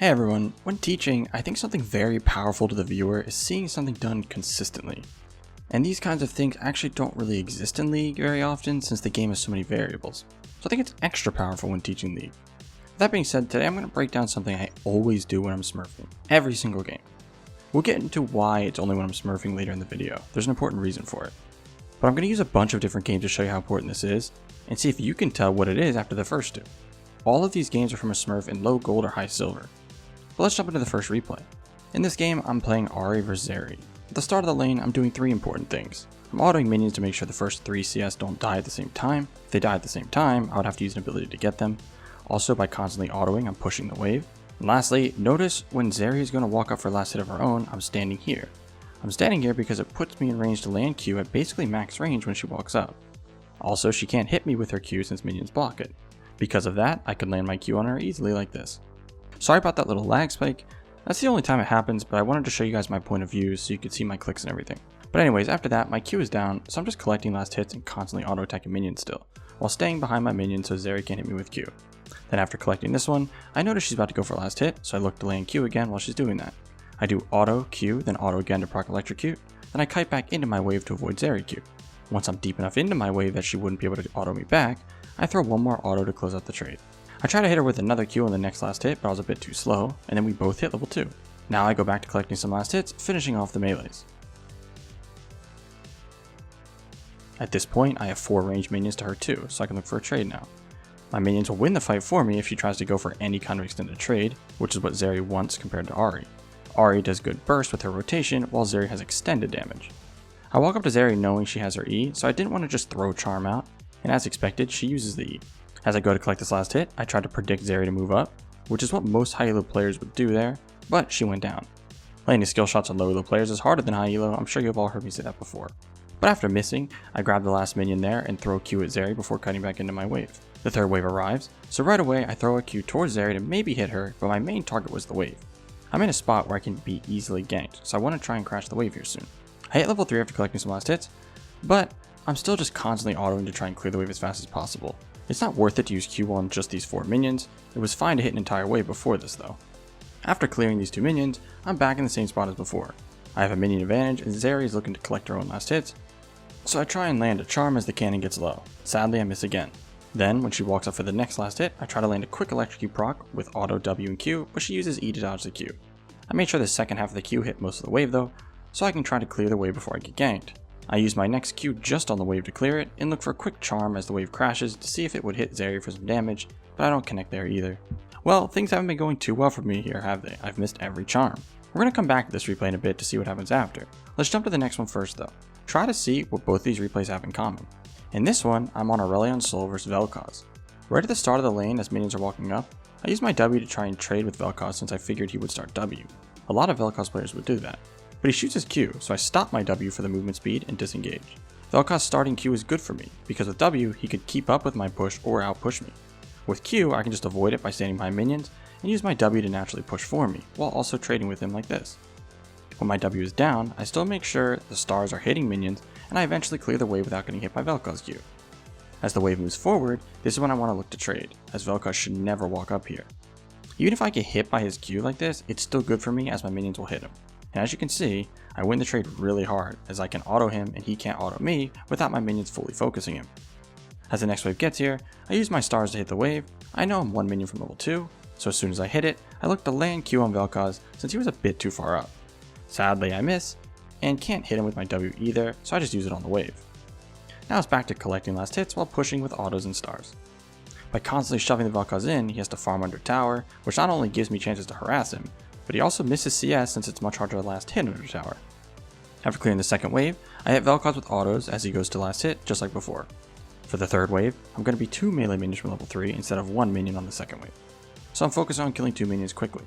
Hey everyone, when teaching, I think something very powerful to the viewer is seeing something done consistently. And these kinds of things actually don't really exist in League very often since the game has so many variables. So I think it's extra powerful when teaching League. That being said, today I'm going to break down something I always do when I'm smurfing, every single game. We'll get into why it's only when I'm smurfing later in the video, there's an important reason for it. But I'm going to use a bunch of different games to show you how important this is, and see if you can tell what it is after the first two. All of these games are from a smurf in low gold or high silver. But let's jump into the first replay. In this game, I'm playing Ahri vs Zeri. At the start of the lane, I'm doing three important things. I'm autoing minions to make sure the first 3 CS don't die at the same time. If they die at the same time, I would have to use an ability to get them. Also, by constantly autoing, I'm pushing the wave. And lastly, notice when Zeri is going to walk up for last hit of her own, I'm standing here. I'm standing here because it puts me in range to land Q at basically max range when she walks up. Also, she can't hit me with her Q since minions block it. Because of that, I can land my Q on her easily like this. Sorry about that little lag spike. That's the only time it happens, but I wanted to show you guys my point of view so you could see my clicks and everything. But anyways, after that, my Q is down, so I'm just collecting last hits and constantly auto-attacking minions still, while staying behind my minion so Zeri can't hit me with Q. Then after collecting this one, I notice she's about to go for last hit, so I look to land Q again while she's doing that. I do auto, Q, then auto again to proc electrocute, then I kite back into my wave to avoid Zeri Q. Once I'm deep enough into my wave that she wouldn't be able to auto me back, I throw one more auto to close out the trade. I try to hit her with another Q on the next last hit, but I was a bit too slow, and then we both hit level 2. Now I go back to collecting some last hits, finishing off the melees. At this point, I have 4 ranged minions to her too, so I can look for a trade now. My minions will win the fight for me if she tries to go for any kind of extended trade, which is what Zeri wants compared to Ahri. Ahri does good burst with her rotation, while Zeri has extended damage. I walk up to Zeri knowing she has her E, so I didn't want to just throw Charm out, and as expected, she uses the E. As I go to collect this last hit, I try to predict Zeri to move up, which is what most high elo players would do there, but she went down. Landing skill shots on low elo players is harder than high elo, I'm sure you've all heard me say that before. But after missing, I grab the last minion there and throw a Q at Zeri before cutting back into my wave. The third wave arrives, so right away I throw a Q towards Zeri to maybe hit her, but my main target was the wave. I'm in a spot where I can be easily ganked, so I want to try and crash the wave here soon. I hit level 3 after collecting some last hits, but I'm still just constantly autoing to try and clear the wave as fast as possible. It's not worth it to use Q on just these 4 minions, it was fine to hit an entire wave before this though. After clearing these 2 minions, I'm back in the same spot as before. I have a minion advantage and Zeri is looking to collect her own last hits, so I try and land a charm as the cannon gets low. Sadly I miss again. Then when she walks up for the next last hit, I try to land a quick electrocute proc with auto W and Q, but she uses E to dodge the Q. I made sure the second half of the Q hit most of the wave though, so I can try to clear the wave before I get ganked. I use my next Q just on the wave to clear it, and look for a quick charm as the wave crashes to see if it would hit Zeri for some damage, but I don't connect there either. Well, things haven't been going too well for me here, have they? I've missed every charm. We're going to come back to this replay in a bit to see what happens after. Let's jump to the next one first though. Try to see what both these replays have in common. In this one, I'm on Aurelion Sol vs Vel'Koz. Right at the start of the lane as minions are walking up, I use my W to try and trade with Vel'Koz since I figured he would start W. A lot of Vel'Koz players would do that. But he shoots his Q, so I stop my W for the movement speed and disengage. Vel'Koz's starting Q is good for me, because with W, he could keep up with my push or outpush me. With Q, I can just avoid it by standing behind minions, and use my W to naturally push for me, while also trading with him like this. When my W is down, I still make sure the stars are hitting minions, and I eventually clear the wave without getting hit by Vel'Koz's Q. As the wave moves forward, this is when I want to look to trade, as Vel'Koz should never walk up here. Even if I get hit by his Q like this, it's still good for me as my minions will hit him. And as you can see, I win the trade really hard, as I can auto him and he can't auto me without my minions fully focusing him. As the next wave gets here, I use my stars to hit the wave. I know I'm 1 minion from level 2, so as soon as I hit it, I look to land Q on Vel'Koz since he was a bit too far up. Sadly I miss, and can't hit him with my W either, so I just use it on the wave. Now it's back to collecting last hits while pushing with autos and stars. By constantly shoving the Vel'Koz in, he has to farm under tower, which not only gives me chances to harass him, but he also misses CS since it's much harder to last hit under tower. After clearing the second wave, I hit Vel'Koz with autos as he goes to last hit, just like before. For the third wave, I'm going to be 2 melee minions from level 3 instead of 1 minion on the second wave. So I'm focused on killing 2 minions quickly.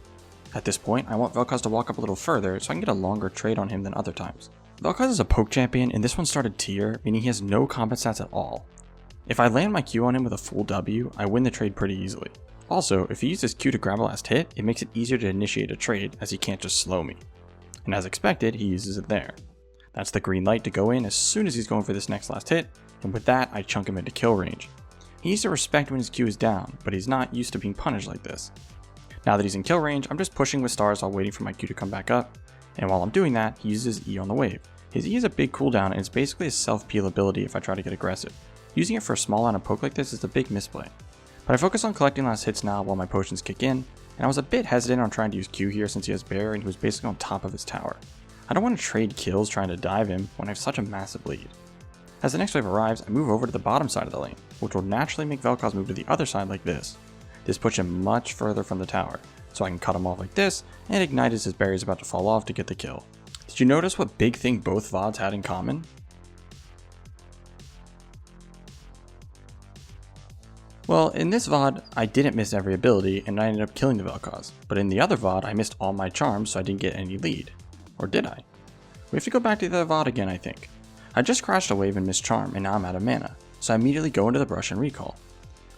At this point, I want Vel'Koz to walk up a little further so I can get a longer trade on him than other times. Vel'Koz is a poke champion and this one started tier, meaning he has no combat stats at all. If I land my Q on him with a full W, I win the trade pretty easily. Also, if he uses Q to grab a last hit, it makes it easier to initiate a trade as he can't just slow me. And as expected, he uses it there. That's the green light to go in as soon as he's going for this next last hit, and with that I chunk him into kill range. He needs to respect when his Q is down, but he's not used to being punished like this. Now that he's in kill range, I'm just pushing with stars while waiting for my Q to come back up, and while I'm doing that, he uses his E on the wave. His E is a big cooldown and it's basically a self-peel ability if I try to get aggressive. Using it for a small line of poke like this is a big misplay. But I focus on collecting last hits now while my potions kick in, and I was a bit hesitant on trying to use Q here since he has bear and he was basically on top of his tower. I don't want to trade kills trying to dive him when I have such a massive lead. As the next wave arrives, I move over to the bottom side of the lane, which will naturally make Vel'Koz move to the other side like this. This puts him much further from the tower, so I can cut him off like this and ignite as his barrier is about to fall off to get the kill. Did you notice what big thing both VODs had in common? Well, in this VOD, I didn't miss every ability and I ended up killing the Vel'Koz, but in the other VOD, I missed all my charms so I didn't get any lead. Or did I? We have to go back to the other VOD again, I think. I just crashed a wave and missed charm and now I'm out of mana, so I immediately go into the brush and recall.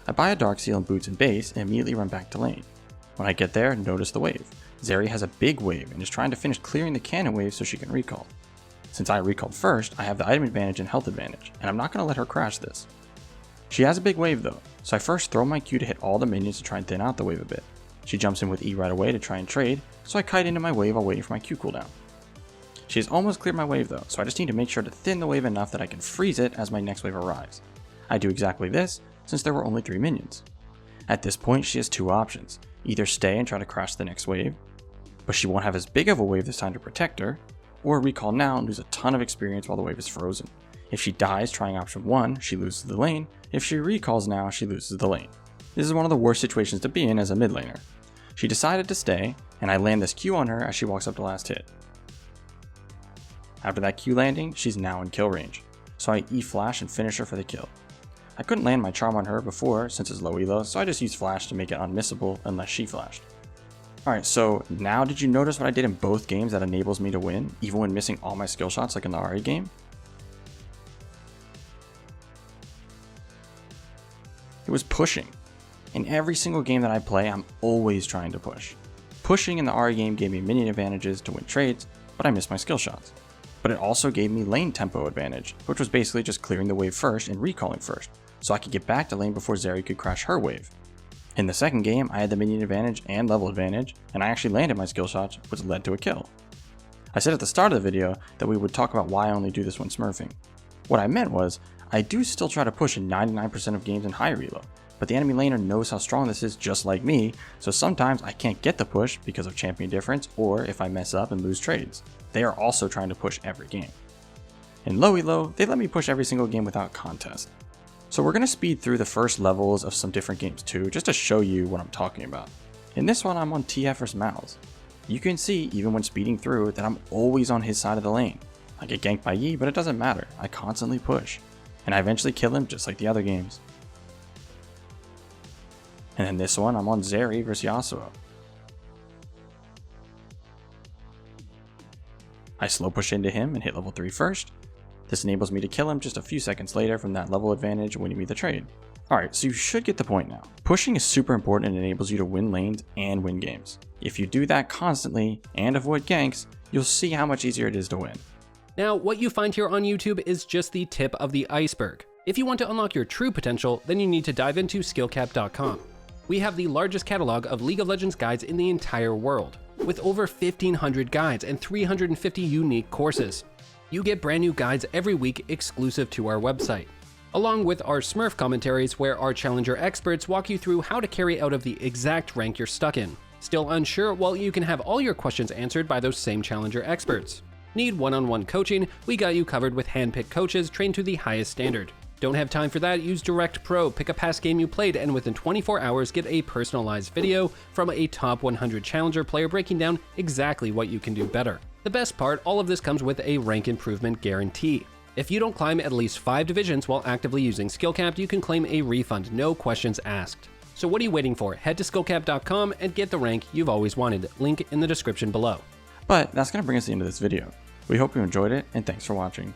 I buy a Dark Seal and boots and base and immediately run back to lane. When I get there, notice the wave. Zeri has a big wave and is trying to finish clearing the cannon wave so she can recall. Since I recalled first, I have the item advantage and health advantage, and I'm not going to let her crash this. She has a big wave though, so I first throw my Q to hit all the minions to try and thin out the wave a bit. She jumps in with E right away to try and trade, so I kite into my wave while waiting for my Q cooldown. She has almost cleared my wave though, so I just need to make sure to thin the wave enough that I can freeze it as my next wave arrives. I do exactly this, since there were only 3 minions. At this point she has 2 options, either stay and try to crash the next wave, but she won't have as big of a wave this time to protect her, or recall now and lose a ton of experience while the wave is frozen. If she dies trying option 1, she loses the lane, if she recalls now, she loses the lane. This is one of the worst situations to be in as a mid laner. She decided to stay, and I land this Q on her as she walks up to last hit. After that Q landing, she's now in kill range, so I E flash and finish her for the kill. I couldn't land my charm on her before since it's low elo, so I just used flash to make it unmissable unless she flashed. Alright, so now did you notice what I did in both games that enables me to win, even when missing all my skill shots like in the Ahri game? It was pushing. In every single game that I play, I'm always trying to push. Pushing in the Ahri game gave me minion advantages to win trades, but I missed my skill shots. But it also gave me lane tempo advantage, which was basically just clearing the wave first and recalling first, so I could get back to lane before Zeri could crash her wave. In the second game, I had the minion advantage and level advantage, and I actually landed my skill shots, which led to a kill. I said at the start of the video that we would talk about why I only do this when smurfing. What I meant was, I do still try to push in 99% of games in high elo, but the enemy laner knows how strong this is just like me, so sometimes I can't get the push because of champion difference or if I mess up and lose trades. They are also trying to push every game. In low elo, they let me push every single game without contest. So we're going to speed through the first levels of some different games too, just to show you what I'm talking about. In this one, I'm on TF vs Mouse. You can see, even when speeding through, that I'm always on his side of the lane. I get ganked by Yi, but it doesn't matter, I constantly push. And I eventually kill him just like the other games. And in this one, I'm on Zeri vs Yasuo. I slow push into him and hit level 3 first. This enables me to kill him just a few seconds later from that level advantage winning me the trade. Alright, so you should get the point now. Pushing is super important and enables you to win lanes and win games. If you do that constantly and avoid ganks, you'll see how much easier it is to win. Now, what you find here on YouTube is just the tip of the iceberg. If you want to unlock your true potential, then you need to dive into skillcap.com. We have the largest catalog of League of Legends guides in the entire world, with over 1,500 guides and 350 unique courses. You get brand new guides every week exclusive to our website, along with our Smurf commentaries where our challenger experts walk you through how to carry out of the exact rank you're stuck in. Still unsure? Well, you can have all your questions answered by those same challenger experts. Need one-on-one coaching? We got you covered with hand-picked coaches trained to the highest standard. Don't have time for that? Use Direct Pro, pick a past game you played, and within 24 hours get a personalized video from a top 100 challenger player breaking down exactly what you can do better. The best part, all of this comes with a rank improvement guarantee. If you don't climb at least 5 divisions while actively using SkillCap, you can claim a refund, no questions asked. So what are you waiting for? Head to skillcap.com and get the rank you've always wanted. Link in the description below. But that's going to bring us to the end of this video. We hope you enjoyed it, and thanks for watching.